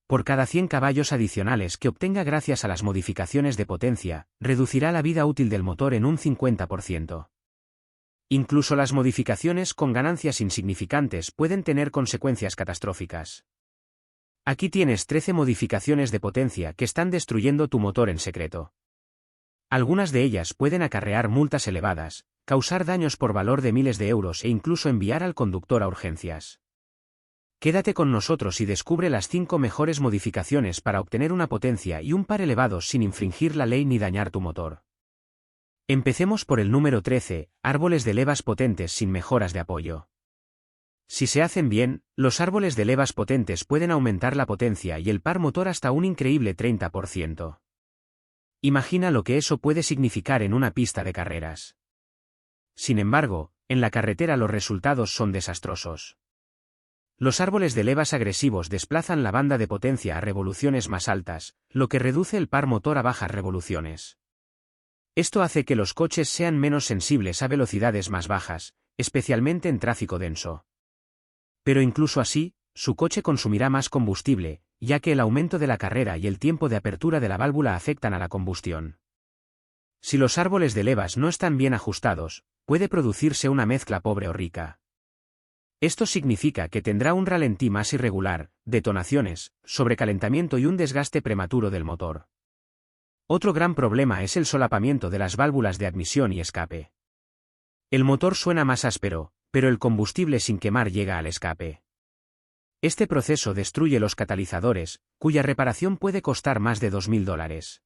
Por cada 100 caballos adicionales que obtenga gracias a las modificaciones de potencia, reducirá la vida útil del motor en un 50%. Incluso las modificaciones con ganancias insignificantes pueden tener consecuencias catastróficas. Aquí tienes 13 modificaciones de potencia que están destruyendo tu motor en secreto. Algunas de ellas pueden acarrear multas elevadas, causar daños por valor de miles de euros e incluso enviar al conductor a urgencias. Quédate con nosotros y descubre las 5 mejores modificaciones para obtener una potencia y un par elevados sin infringir la ley ni dañar tu motor. Empecemos por el número 13, árboles de levas potentes sin mejoras de apoyo. Si se hacen bien, los árboles de levas potentes pueden aumentar la potencia y el par motor hasta un increíble 30%. Imagina lo que eso puede significar en una pista de carreras. Sin embargo, en la carretera los resultados son desastrosos. Los árboles de levas agresivos desplazan la banda de potencia a revoluciones más altas, lo que reduce el par motor a bajas revoluciones. Esto hace que los coches sean menos sensibles a velocidades más bajas, especialmente en tráfico denso. Pero incluso así, su coche consumirá más combustible, ya que el aumento de la carrera y el tiempo de apertura de la válvula afectan a la combustión. Si los árboles de levas no están bien ajustados, puede producirse una mezcla pobre o rica. Esto significa que tendrá un ralentí más irregular, detonaciones, sobrecalentamiento y un desgaste prematuro del motor. Otro gran problema es el solapamiento de las válvulas de admisión y escape. El motor suena más áspero, pero el combustible sin quemar llega al escape. Este proceso destruye los catalizadores, cuya reparación puede costar más de $2.000.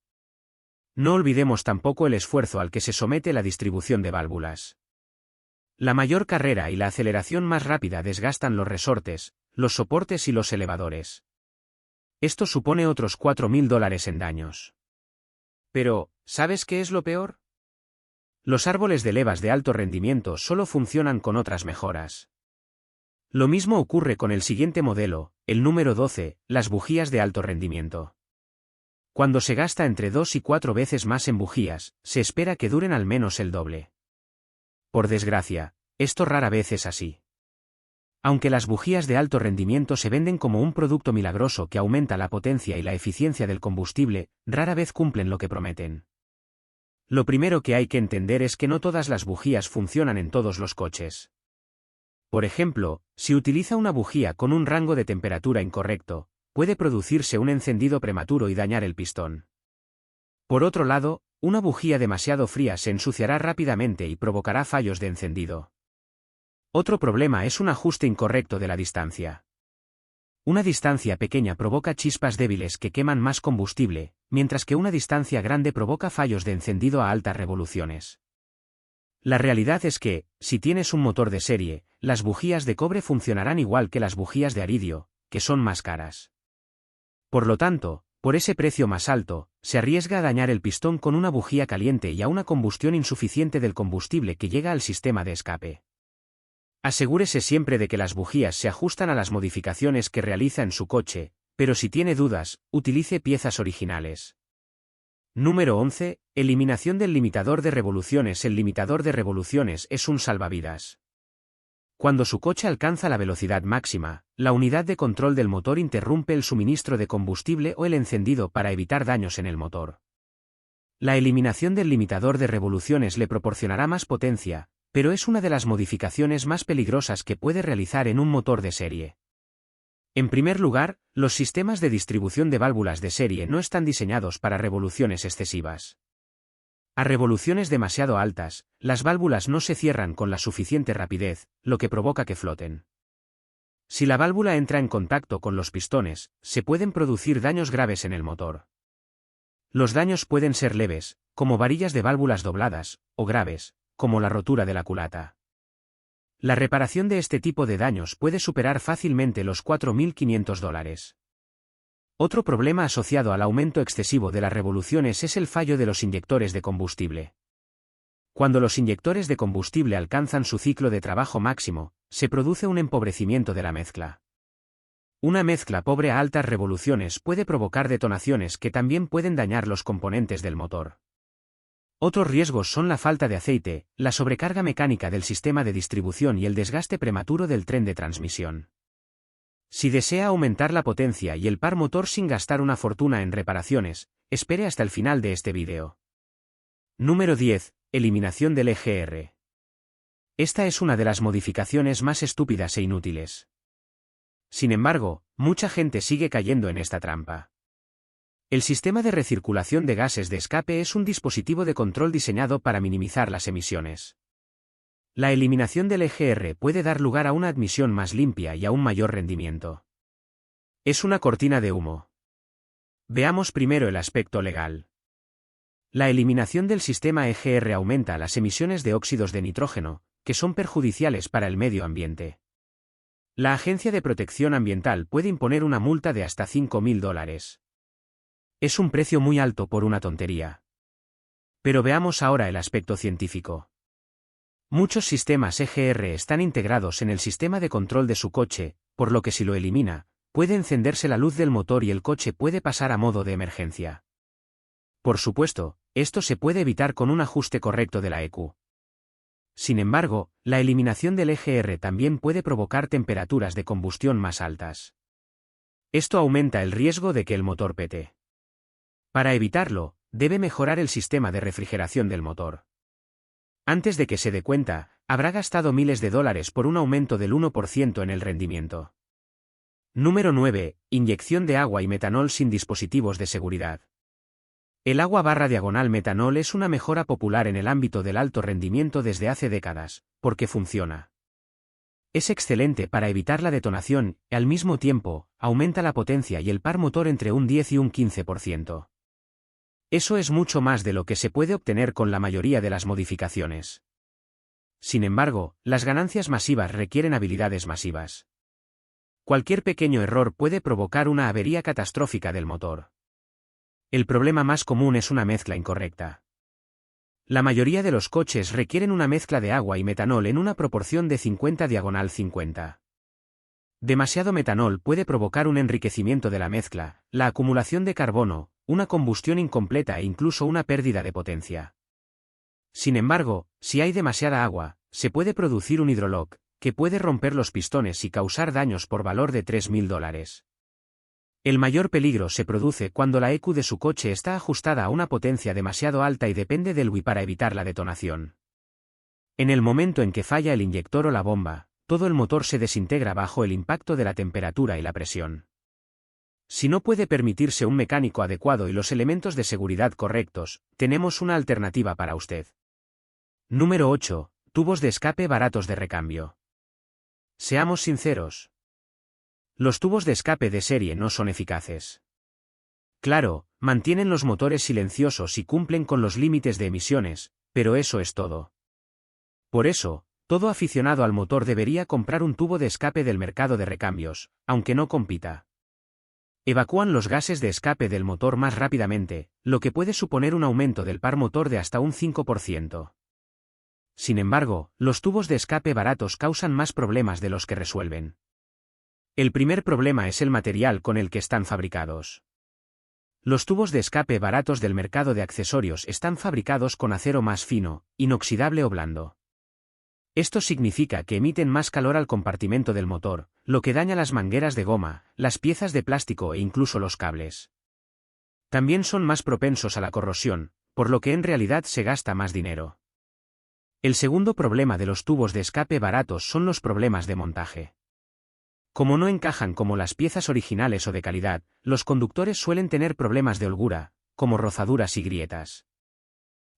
No olvidemos tampoco el esfuerzo al que se somete la distribución de válvulas. La mayor carrera y la aceleración más rápida desgastan los resortes, los soportes y los elevadores. Esto supone otros $4.000 en daños. Pero, ¿sabes qué es lo peor? Los árboles de levas de alto rendimiento solo funcionan con otras mejoras. Lo mismo ocurre con el siguiente modelo, el número 12, las bujías de alto rendimiento. Cuando se gasta entre 2 y 4 veces más en bujías, se espera que duren al menos el doble. Por desgracia, esto rara vez es así. Aunque las bujías de alto rendimiento se venden como un producto milagroso que aumenta la potencia y la eficiencia del combustible, rara vez cumplen lo que prometen. Lo primero que hay que entender es que no todas las bujías funcionan en todos los coches. Por ejemplo, si utiliza una bujía con un rango de temperatura incorrecto, puede producirse un encendido prematuro y dañar el pistón. Por otro lado, una bujía demasiado fría se ensuciará rápidamente y provocará fallos de encendido. Otro problema es un ajuste incorrecto de la distancia. Una distancia pequeña provoca chispas débiles que queman más combustible, mientras que una distancia grande provoca fallos de encendido a altas revoluciones. La realidad es que, si tienes un motor de serie, las bujías de cobre funcionarán igual que las bujías de aridio, que son más caras. Por lo tanto, por ese precio más alto, se arriesga a dañar el pistón con una bujía caliente y a una combustión insuficiente del combustible que llega al sistema de escape. Asegúrese siempre de que las bujías se ajustan a las modificaciones que realiza en su coche, pero si tiene dudas, utilice piezas originales. Número 11. Eliminación del limitador de revoluciones. El limitador de revoluciones es un salvavidas. Cuando su coche alcanza la velocidad máxima, la unidad de control del motor interrumpe el suministro de combustible o el encendido para evitar daños en el motor. La eliminación del limitador de revoluciones le proporcionará más potencia, pero es una de las modificaciones más peligrosas que puede realizar en un motor de serie. En primer lugar, los sistemas de distribución de válvulas de serie no están diseñados para revoluciones excesivas. A revoluciones demasiado altas, las válvulas no se cierran con la suficiente rapidez, lo que provoca que floten. Si la válvula entra en contacto con los pistones, se pueden producir daños graves en el motor. Los daños pueden ser leves, como varillas de válvulas dobladas, o graves, como la rotura de la culata. La reparación de este tipo de daños puede superar fácilmente los $4.500. Otro problema asociado al aumento excesivo de las revoluciones es el fallo de los inyectores de combustible. Cuando los inyectores de combustible alcanzan su ciclo de trabajo máximo, se produce un empobrecimiento de la mezcla. Una mezcla pobre a altas revoluciones puede provocar detonaciones que también pueden dañar los componentes del motor. Otros riesgos son la falta de aceite, la sobrecarga mecánica del sistema de distribución y el desgaste prematuro del tren de transmisión. Si desea aumentar la potencia y el par motor sin gastar una fortuna en reparaciones, espere hasta el final de este vídeo. Número 10. Eliminación del EGR. Esta es una de las modificaciones más estúpidas e inútiles. Sin embargo, mucha gente sigue cayendo en esta trampa. El sistema de recirculación de gases de escape es un dispositivo de control diseñado para minimizar las emisiones. La eliminación del EGR puede dar lugar a una admisión más limpia y a un mayor rendimiento. Es una cortina de humo. Veamos primero el aspecto legal. La eliminación del sistema EGR aumenta las emisiones de óxidos de nitrógeno, que son perjudiciales para el medio ambiente. La Agencia de Protección Ambiental puede imponer una multa de hasta $5.000. Es un precio muy alto por una tontería. Pero veamos ahora el aspecto científico. Muchos sistemas EGR están integrados en el sistema de control de su coche, por lo que si lo elimina, puede encenderse la luz del motor y el coche puede pasar a modo de emergencia. Por supuesto, esto se puede evitar con un ajuste correcto de la ECU. Sin embargo, la eliminación del EGR también puede provocar temperaturas de combustión más altas. Esto aumenta el riesgo de que el motor pete. Para evitarlo, debe mejorar el sistema de refrigeración del motor. Antes de que se dé cuenta, habrá gastado miles de dólares por un aumento del 1% en el rendimiento. Número 9. Inyección de agua y metanol sin dispositivos de seguridad. El agua/metanol es una mejora popular en el ámbito del alto rendimiento desde hace décadas, porque funciona. Es excelente para evitar la detonación y, al mismo tiempo, aumenta la potencia y el par motor entre un 10 y un 15%. Eso es mucho más de lo que se puede obtener con la mayoría de las modificaciones. Sin embargo, las ganancias masivas requieren habilidades masivas. Cualquier pequeño error puede provocar una avería catastrófica del motor. El problema más común es una mezcla incorrecta. La mayoría de los coches requieren una mezcla de agua y metanol en una proporción de 50/50. Demasiado metanol puede provocar un enriquecimiento de la mezcla, la acumulación de carbono, una combustión incompleta e incluso una pérdida de potencia. Sin embargo, si hay demasiada agua, se puede producir un hidrolock, que puede romper los pistones y causar daños por valor de $3.000. El mayor peligro se produce cuando la ECU de su coche está ajustada a una potencia demasiado alta y depende del WI para evitar la detonación. En el momento en que falla el inyector o la bomba, todo el motor se desintegra bajo el impacto de la temperatura y la presión. Si no puede permitirse un mecánico adecuado y los elementos de seguridad correctos, tenemos una alternativa para usted. Número 8. Tubos de escape baratos de recambio. Seamos sinceros. Los tubos de escape de serie no son eficaces. Claro, mantienen los motores silenciosos y cumplen con los límites de emisiones, pero eso es todo. Por eso, todo aficionado al motor debería comprar un tubo de escape del mercado de recambios, aunque no compita. Evacúan los gases de escape del motor más rápidamente, lo que puede suponer un aumento del par motor de hasta un 5%. Sin embargo, los tubos de escape baratos causan más problemas de los que resuelven. El primer problema es el material con el que están fabricados. Los tubos de escape baratos del mercado de accesorios están fabricados con acero más fino, inoxidable o blando. Esto significa que emiten más calor al compartimento del motor, lo que daña las mangueras de goma, las piezas de plástico e incluso los cables. También son más propensos a la corrosión, por lo que en realidad se gasta más dinero. El segundo problema de los tubos de escape baratos son los problemas de montaje. Como no encajan como las piezas originales o de calidad, los conductores suelen tener problemas de holgura, como rozaduras y grietas.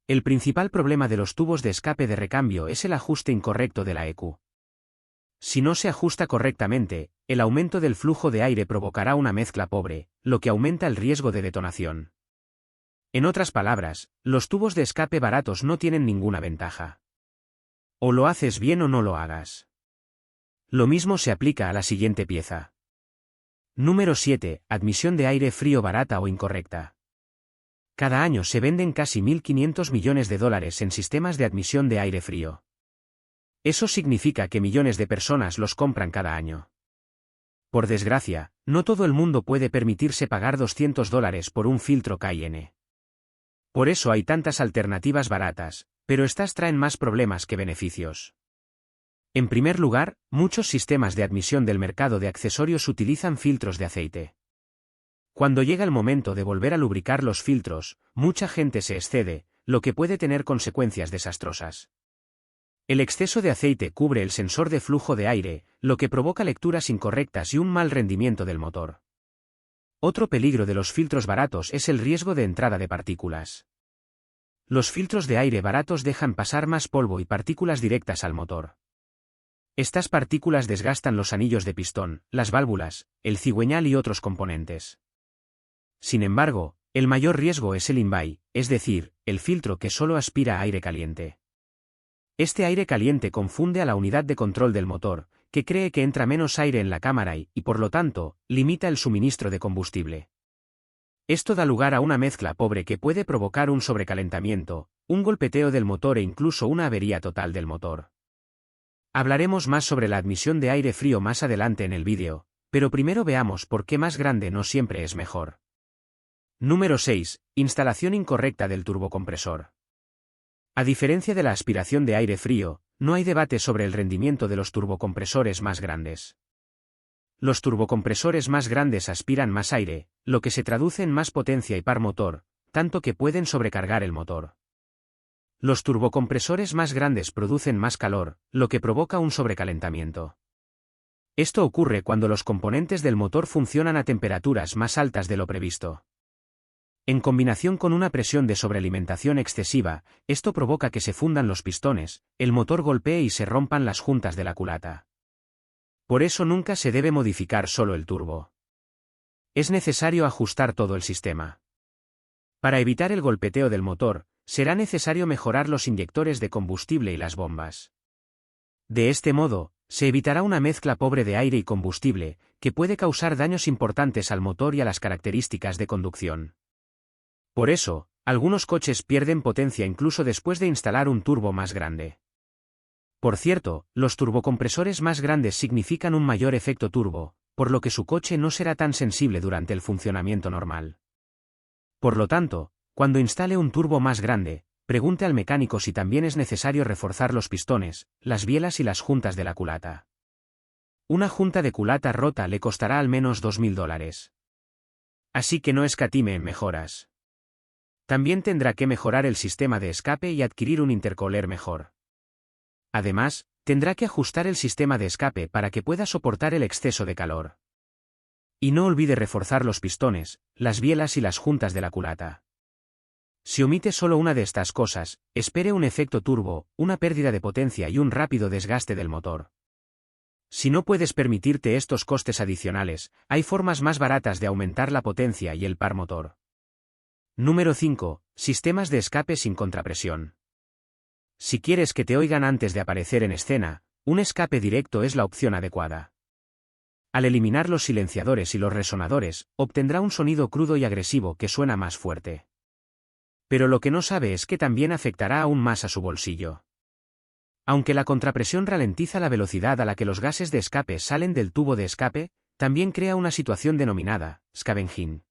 El principal problema de los tubos de escape de recambio es el ajuste incorrecto de la ECU. Si no se ajusta correctamente, el aumento del flujo de aire provocará una mezcla pobre, lo que aumenta el riesgo de detonación. En otras palabras, los tubos de escape baratos no tienen ninguna ventaja. O lo haces bien o no lo hagas. Lo mismo se aplica a la siguiente pieza. Número 7. Admisión de aire frío barata o incorrecta. Cada año se venden casi $1.500 millones en sistemas de admisión de aire frío. Eso significa que millones de personas los compran cada año. Por desgracia, no todo el mundo puede permitirse pagar $200 por un filtro KN. Por eso hay tantas alternativas baratas, pero estas traen más problemas que beneficios. En primer lugar, muchos sistemas de admisión del mercado de accesorios utilizan filtros de aceite. Cuando llega el momento de volver a lubricar los filtros, mucha gente se excede, lo que puede tener consecuencias desastrosas. El exceso de aceite cubre el sensor de flujo de aire, lo que provoca lecturas incorrectas y un mal rendimiento del motor. Otro peligro de los filtros baratos es el riesgo de entrada de partículas. Los filtros de aire baratos dejan pasar más polvo y partículas directas al motor. Estas partículas desgastan los anillos de pistón, las válvulas, el cigüeñal y otros componentes. Sin embargo, el mayor riesgo es el in-bay, es decir, el filtro que solo aspira aire caliente. Este aire caliente confunde a la unidad de control del motor, que cree que entra menos aire en la cámara y, por lo tanto, limita el suministro de combustible. Esto da lugar a una mezcla pobre que puede provocar un sobrecalentamiento, un golpeteo del motor e incluso una avería total del motor. Hablaremos más sobre la admisión de aire frío más adelante en el vídeo, pero primero veamos por qué más grande no siempre es mejor. Número 6. Instalación incorrecta del turbocompresor. A diferencia de la aspiración de aire frío, no hay debate sobre el rendimiento de los turbocompresores más grandes. Los turbocompresores más grandes aspiran más aire, lo que se traduce en más potencia y par motor, tanto que pueden sobrecargar el motor. Los turbocompresores más grandes producen más calor, lo que provoca un sobrecalentamiento. Esto ocurre cuando los componentes del motor funcionan a temperaturas más altas de lo previsto. En combinación con una presión de sobrealimentación excesiva, esto provoca que se fundan los pistones, el motor golpee y se rompan las juntas de la culata. Por eso nunca se debe modificar solo el turbo. Es necesario ajustar todo el sistema. Para evitar el golpeteo del motor, será necesario mejorar los inyectores de combustible y las bombas. De este modo, se evitará una mezcla pobre de aire y combustible, que puede causar daños importantes al motor y a las características de conducción. Por eso, algunos coches pierden potencia incluso después de instalar un turbo más grande. Por cierto, los turbocompresores más grandes significan un mayor efecto turbo, por lo que su coche no será tan sensible durante el funcionamiento normal. Por lo tanto, cuando instale un turbo más grande, pregunte al mecánico si también es necesario reforzar los pistones, las bielas y las juntas de la culata. Una junta de culata rota le costará al menos $2.000. Así que no escatime en mejoras. También tendrá que mejorar el sistema de escape y adquirir un intercooler mejor. Además, tendrá que ajustar el sistema de escape para que pueda soportar el exceso de calor. Y no olvide reforzar los pistones, las bielas y las juntas de la culata. Si omite solo una de estas cosas, espere un efecto turbo, una pérdida de potencia y un rápido desgaste del motor. Si no puedes permitirte estos costes adicionales, hay formas más baratas de aumentar la potencia y el par motor. Número 5. Sistemas de escape sin contrapresión. Si quieres que te oigan antes de aparecer en escena, un escape directo es la opción adecuada. Al eliminar los silenciadores y los resonadores, obtendrá un sonido crudo y agresivo que suena más fuerte. Pero lo que no sabe es que también afectará aún más a su bolsillo. Aunque la contrapresión ralentiza la velocidad a la que los gases de escape salen del tubo de escape, también crea una situación denominada scavenging.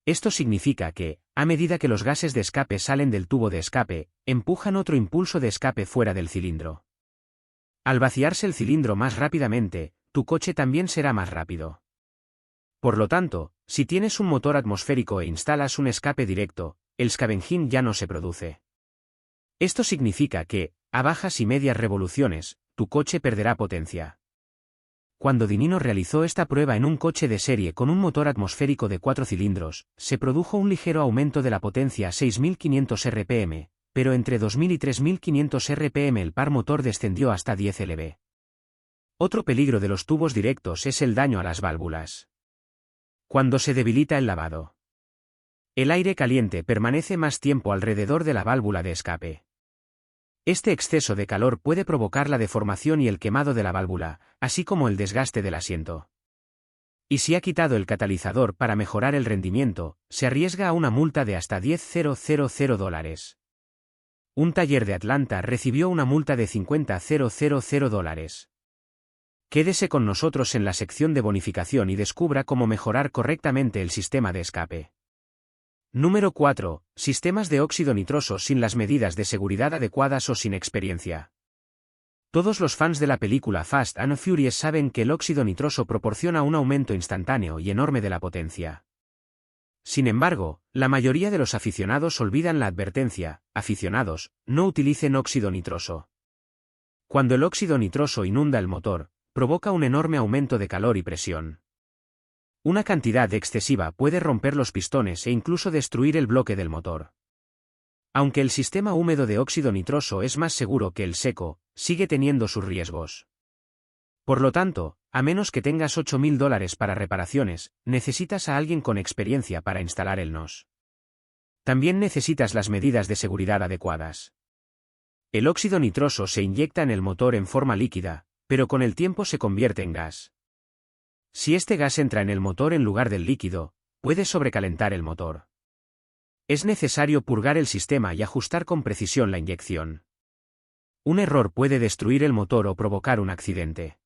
Esto significa que, a medida que los gases de escape salen del tubo de escape, empujan otro impulso de escape fuera del cilindro. Al vaciarse el cilindro más rápidamente, tu coche también será más rápido. Por lo tanto, si tienes un motor atmosférico e instalas un escape directo, el scavenging ya no se produce. Esto significa que, a bajas y medias revoluciones, tu coche perderá potencia. Cuando Dinino realizó esta prueba en un coche de serie con un motor atmosférico de 4 cilindros, se produjo un ligero aumento de la potencia a 6.500 RPM, pero entre 2.000 y 3.500 RPM el par motor descendió hasta 10 lb. Otro peligro de los tubos directos es el daño a las válvulas. Cuando se debilita el lavado, el aire caliente permanece más tiempo alrededor de la válvula de escape. Este exceso de calor puede provocar la deformación y el quemado de la válvula, así como el desgaste del asiento. Y si ha quitado el catalizador para mejorar el rendimiento, se arriesga a una multa de hasta $10.000. Un taller de Atlanta recibió una multa de $50.000. Quédese con nosotros en la sección de bonificación y descubra cómo mejorar correctamente el sistema de escape. Número 4. Sistemas de óxido nitroso sin las medidas de seguridad adecuadas o sin experiencia. Todos los fans de la película Fast and Furious saben que el óxido nitroso proporciona un aumento instantáneo y enorme de la potencia. Sin embargo, la mayoría de los aficionados olvidan la advertencia: aficionados, no utilicen óxido nitroso. Cuando el óxido nitroso inunda el motor, provoca un enorme aumento de calor y presión. Una cantidad excesiva puede romper los pistones e incluso destruir el bloque del motor. Aunque el sistema húmedo de óxido nitroso es más seguro que el seco, sigue teniendo sus riesgos. Por lo tanto, a menos que tengas $8.000 para reparaciones, necesitas a alguien con experiencia para instalar el NOS. También necesitas las medidas de seguridad adecuadas. El óxido nitroso se inyecta en el motor en forma líquida, pero con el tiempo se convierte en gas. Si este gas entra en el motor en lugar del líquido, puede sobrecalentar el motor. Es necesario purgar el sistema y ajustar con precisión la inyección. Un error puede destruir el motor o provocar un accidente.